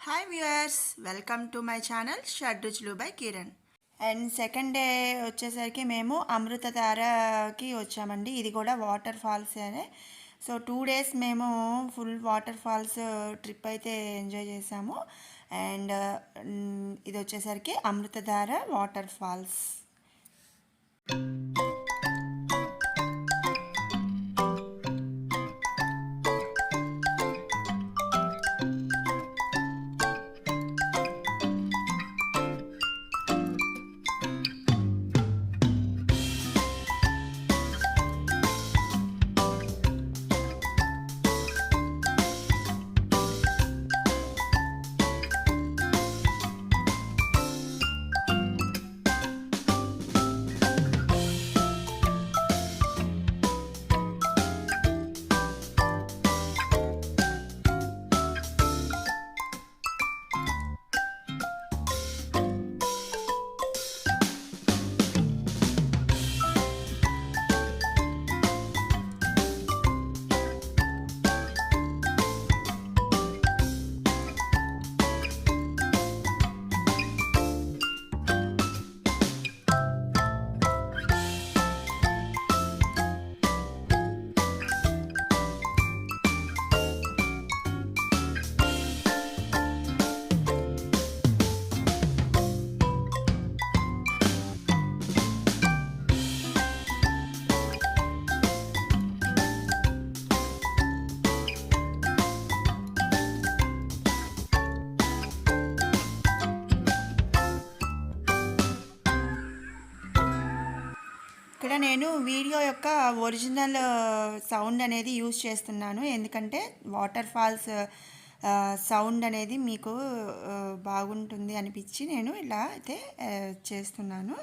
Hi viewers, welcome to my channel Shadruchulu by Kiran. And second day వచ్చేసరికి మేము అమృతధారకి వచ్చామండి. ఇది కూడా వాటర్ ఫాల్స్ అనే. సో 2 days మేము ఫుల్ వాటర్ ఫాల్స్ ట్రిప్ అయితే ఎంజాయ్ చేసాము. అండ్ ఇది వచ్చేసరికి అమృతధార వాటర్ ఫాల్స్. ఇక్కడ నేను వీడియో యొక్క ఒరిజినల్ సౌండ్ అనేది యూజ్ చేస్తున్నాను, ఎందుకంటే వాటర్ ఫాల్స్ సౌండ్ అనేది మీకు బాగుంటుంది అనిపించి నేను ఇలా అయితే చేస్తున్నాను.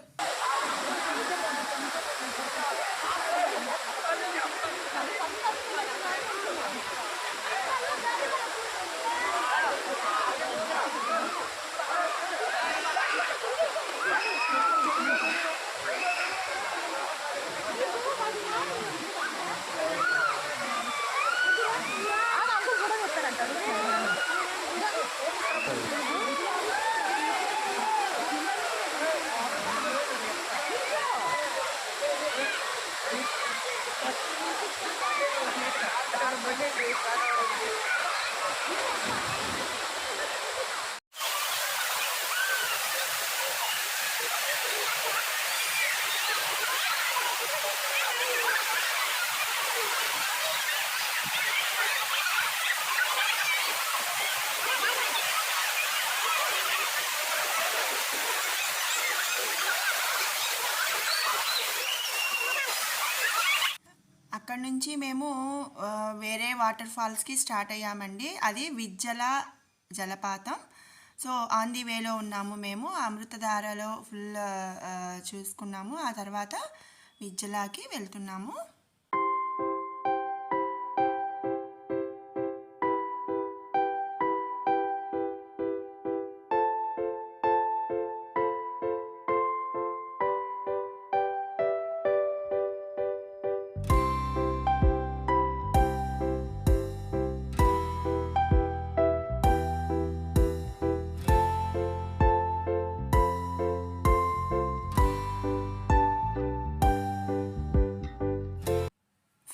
అక్కడ నుంచి మేము వేరే వాటర్ ఫాల్స్కి స్టార్ట్ అయ్యామండి. అది విజ్జల జలపాతం. సో ఆన్ ది వేలో ఉన్నాము మేము. అమృతధారలో ఫుల్ చూసుకున్నాము. ఆ తర్వాత విజ్జలాకి వెళ్తున్నాము.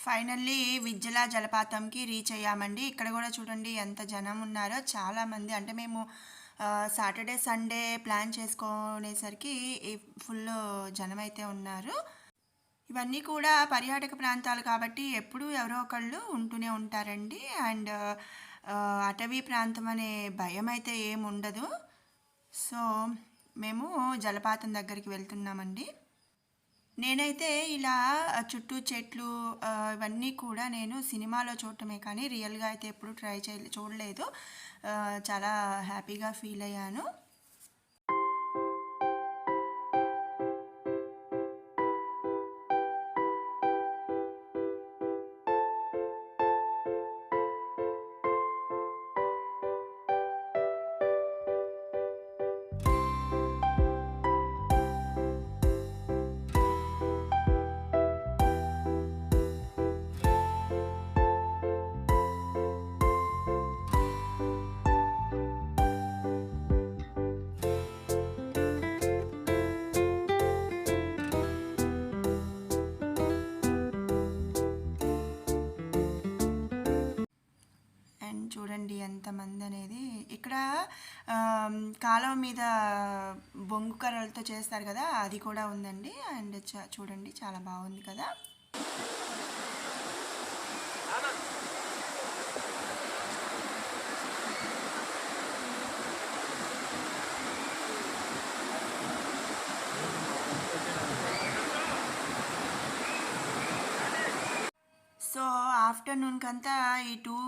ఫైనల్లీ విజ్జల జలపాతంకి రీచ్ అయ్యామండి. ఇక్కడ కూడా చూడండి ఎంత జనం ఉన్నారో, చాలామంది. అంటే మేము సాటర్డే సండే ప్లాన్ చేసుకునేసరికి ఫుల్ జనం అయితే ఉన్నారు. ఇవన్నీ కూడా పర్యాటక ప్రాంతాలు కాబట్టి ఎప్పుడూ ఎవరో ఒకళ్ళు ఉంటూనే ఉంటారండి. అండ్ అటవీ ప్రాంతం అనే భయం అయితే ఏముండదు. సో మేము జలపాతం దగ్గరికి వెళ్తున్నామండి. నేనైతే ఇలా చుట్టూ చెట్లు ఇవన్నీ కూడా నేను సినిమాలో చూడటమే కానీ రియల్గా అయితే ఎప్పుడు చూడలేదు. చాలా హ్యాపీగా ఫీల్ అయ్యాను. చూడండి ఎంతమంది అనేది. ఇక్కడ కాలువ మీద బొంగు కర్రలతో చేస్తారు కదా, అది కూడా ఉందండి. అండ్ చూడండి చాలా బాగుంది కదా. సో ఆఫ్టర్నూన్కంతా ఈ 2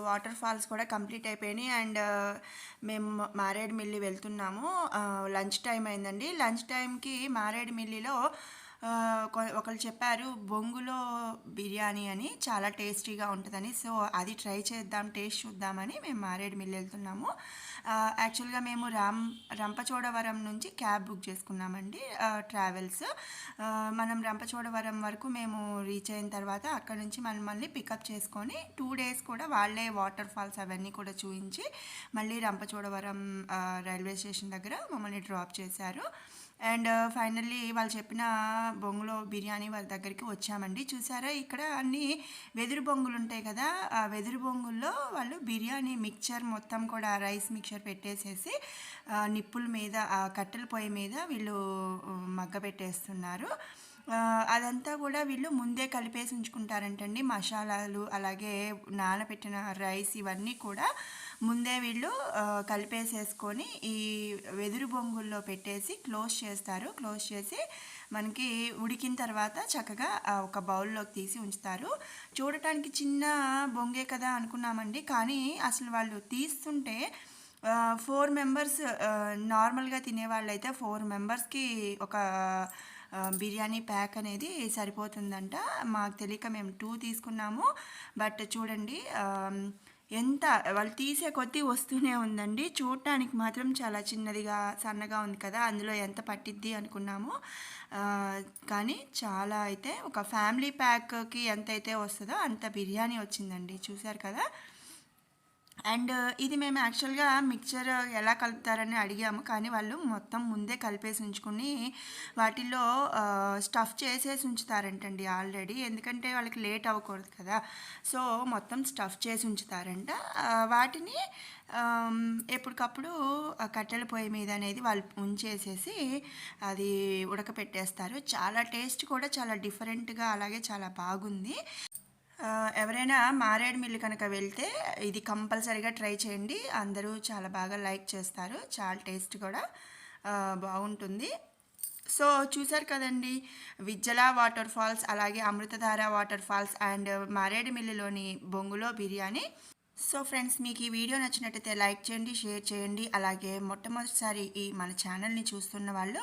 వాటర్ ఫాల్స్ కూడా కంప్లీట్ అయిపోయినాయి. అండ్ మేము మారేడుమిల్లి వెళ్తున్నాము. లంచ్ టైం అయిందండి. లంచ్ టైంకి మారేడుమిల్లిలో ఒకళ్ళు చెప్పారు బొంగులో బిర్యానీ అని, చాలా టేస్టీగా ఉంటుందని. సో అది ట్రై చేద్దాం, టేస్ట్ చూద్దామని మేము మారేడుమిల్లి వెళ్తున్నాము. యాక్చువల్గా మేము రంపచోడవరం నుంచి క్యాబ్ బుక్ చేసుకున్నామండి, ట్రావెల్స్. మనం రంపచోడవరం వరకు మేము రీచ్ అయిన తర్వాత అక్కడ నుంచి మళ్ళీ పికప్ చేసుకొని 2 days కూడా వాళ్ళే వాటర్ ఫాల్స్ అవన్నీ కూడా చూపించి మళ్ళీ రంపచోడవరం రైల్వే స్టేషన్ దగ్గర మమ్మల్ని డ్రాప్ చేశారు. అండ్ ఫైనల్లీ వాళ్ళు చెప్పిన బొంగులో బిర్యానీ వాళ్ళ దగ్గరికి వచ్చామండి. చూసారా ఇక్కడ అన్ని వెదురు బొంగులు ఉంటాయి కదా, ఆ వెదురు బొంగుల్లో వాళ్ళు బిర్యానీ మిక్చర్ మొత్తం కూడా రైస్ మిక్చర్ పెట్టేసేసి నిప్పుల మీద, ఆ కట్టెల పొయ్యి మీద వీళ్ళు మగ్గ పెట్టేస్తున్నారు. అదంతా కూడా వీళ్ళు ముందే కలిపేసి ఉంచుకుంటారంటండి. మసాలాలు అలాగే నానబెట్టిన రైస్ ఇవన్నీ కూడా ముందే వీళ్ళు కలిపేసేసుకొని ఈ వెదురు బొంగుల్లో పెట్టేసి క్లోజ్ చేస్తారు. క్లోజ్ చేసి మనకి ఉడికిన తర్వాత చక్కగా ఒక బౌల్లోకి తీసి ఉంచుతారు. చూడటానికి చిన్న బొంగే కదా అనుకున్నామండి, కానీ అసలు వాళ్ళు తీస్తుంటే 4 members నార్మల్గా తినేవాళ్ళైతే 4 members ఒక బిర్యానీ ప్యాక్ అనేది సరిపోతుందంట. మాకు తెలియక మేము 2 తీసుకున్నాము. బట్ చూడండి ఎంత వాళ్ళు తీసే కొద్దీ వస్తూనే ఉందండి. చూడటానికి మాత్రం చాలా చిన్నదిగా సన్నగా ఉంది కదా, అందులో ఎంత పట్టిద్ది అనుకున్నాము. కానీ చాలా అయితే ఒక ఫ్యామిలీ ప్యాక్కి ఎంతైతే వస్తుందో అంత బిర్యానీ వచ్చిందండి. చూసారు కదా. అండ్ ఇది మేము యాక్చువల్గా మిక్చర్ ఎలా కలుపుతారని అడిగాము, కానీ వాళ్ళు మొత్తం ముందే కలిపేసి ఉంచుకుని వాటిల్లో స్టఫ్ చేసేసి ఉంచుతారంటండి ఆల్రెడీ, ఎందుకంటే వాళ్ళకి లేట్ అవ్వకూడదు కదా. సో మొత్తం స్టఫ్ చేసి ఉంచుతారంట. వాటిని ఎప్పటికప్పుడు కట్టెల పొయ్యి మీద అనేది వాళ్ళు ఉంచేసేసి అది ఉడకపెట్టేస్తారు. చాలా టేస్ట్ కూడా చాలా డిఫరెంట్గా అలాగే చాలా బాగుంది. ఎవరైనా మారేడుమిల్లి కనుక వెళ్తే ఇది కంపల్సరీగా ట్రై చేయండి. అందరూ చాలా బాగా లైక్ చేస్తారు. చాలా టేస్ట్ కూడా బాగుంటుంది. సో చూసారు కదండి, విజ్జల వాటర్ ఫాల్స్ అలాగే అమృతధార వాటర్ ఫాల్స్ అండ్ మారేడుమిల్లిలోని బొంగులో బిర్యానీ. సో ఫ్రెండ్స్, మీకు ఈ వీడియో నచ్చినట్టయితే లైక్ చేయండి, షేర్ చేయండి. అలాగే మొట్టమొదటిసారి ఈ మన ఛానల్ని చూస్తున్న వాళ్ళు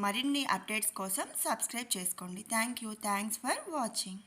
మరిన్ని అప్డేట్స్ కోసం సబ్స్క్రైబ్ చేసుకోండి. Thanks for watching.